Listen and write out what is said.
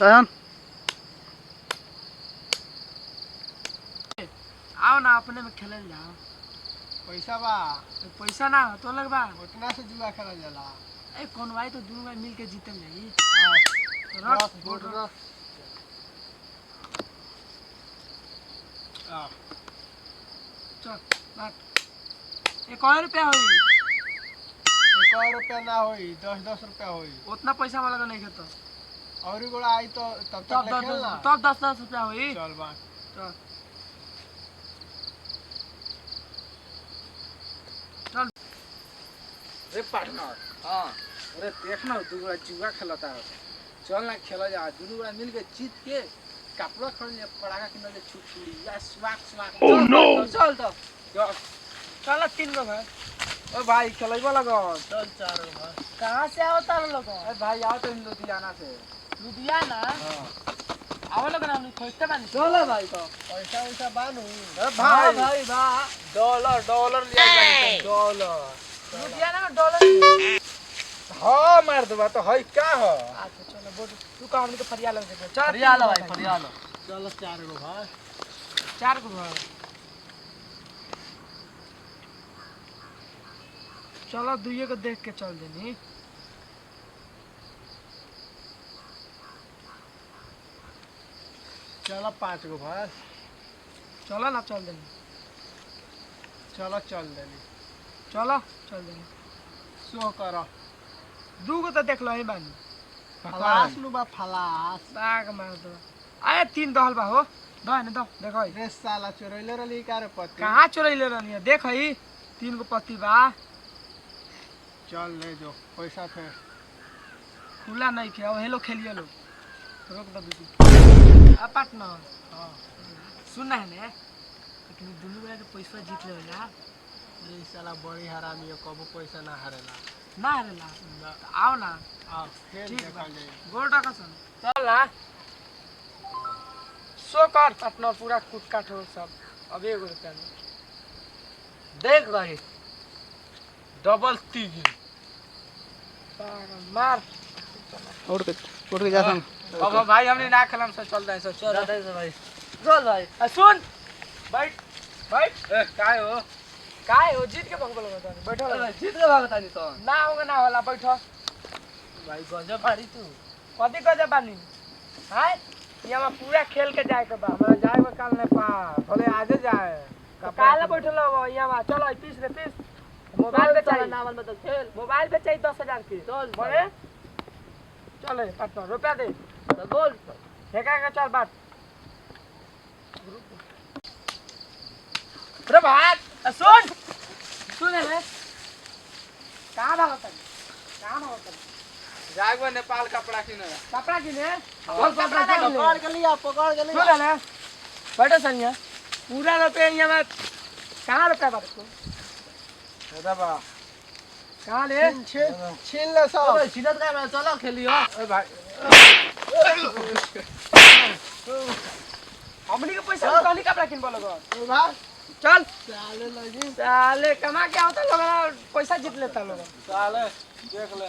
सहन आओ ना अपने में खेलल जाओ। पैसा बा पैसा ना हो तो लग बा उतना से जुआ खेला जाला। ए कौन भाई तो दोनों भाई मिल के जीतल जाई। रख बोर्ड रख। चल बात एक और रुपया होई। एक और रुपया ना होई 10-10 रुपया होई। उतना पैसा वाला का नहीं खेतो और गोड़ा आई तो तब तक ले खेलना। तब 10-10 रुपया होई। चल बा चल चल रे पार्टनर हां अरे देखना तू बड़ा जुआ खेलता है। चल ना खेला जा दोनों बड़ा मिल के जीत के कपड़ा खरीद ले पड़ाका किन ले छुछुड़ी या स्वाग स्वाग। ओह नो चल तो चल 3 गो भाई। ओ भाई खेलैबो लगो। चल 4 गो भाई। कहां से आओ तार लोग? ए भाई आओ तो लुधियाना से। लुधियाना हां आओ लोग ना हम खोजते बानी। चल भाई तो पैसा वैसा बानू। ए भाई बा डॉलर लिया जाए डॉलर। लुधियाना में डॉलर। हां मार दबा तो है का हो। अच्छा चलो बोल तू का हमनी के फरिया लग दे। चल फरिया लो भाई फरिया लो। चल 4 गो भाई। 4 गो भाई। चलो दुइये को देख के चल देनी। चल 5 गो भाई। चलो ना चल देनी। चल चल देनी। चलो चल देनी। सो करो 2 गो तो देख लो ही बानी। फलास नु बा फलास। बाग मार दो। आए 3 दहल बा हो। दह ने दो देखो रे साला चोरैले रहली का रे पत्ती। कहां चोरैले रहनी है देख ही 3 गो पत्ती बा। चल ले जो पैसा फेर। खुला नहीं के अब हेलो खेलिए लो। रोक दो बिल्कुल। आ पार्टनर हां सुन है ने लेकिन दोनों वाला के पैसा जीत ले ना। रे साला बड़ी हरामी है कबो पैसा ना हारेला। ना हारेला तो आओ ना। आ खेल ठीक देखा जाए। गोल टाका सन चल ना। सो कर पार्टनर पूरा कूट काट हो सब। अब 1 रुपया में देख भाई डबल 3 मार उड़ के जा सन। अब भाई हमने ना खेलम से चल जाए से चल भाई। चल भाई सुन बैठ बैठ। ए काय हो काय हो जीत के भगबल बता बैठो जीत के भागता नहीं तो ना होगा ना वाला बैठो भाई गजब बाड़ी तू। कथी कजे बानी हाय यहाँ पूरा खेल के जाए के बा। हमरा जाए में काल नेपाल भले आजे जाए काला बैठल हो यहाँ चलो 30 रे 30 मोबाइल पे चाहिए नावल में तो खेल मोबाइल पे चाहिए 10,000 की चल बोले चले पार्टनर रुपया दे तो बोल ठेका का चल बात रे भाई सुन सुन ले कहां भागत है कहां भागत है जाएगो नेपाल कपड़ा किने कपड़ा किने और कपड़ा पकड़ के लिया सुन ले बैठो सनिया पूरा रुपया यहाँ में कहां रुपया बात को दादा बा कहां ले छीन ले सब। सीधा का चलो खेलियो ए भाई हमनी के पैसा कहां कपड़ा किन बोलो ए भाई चल साले लगी। साले कमा के आवता लोग पैसा जीत लेता लोग साले देख ले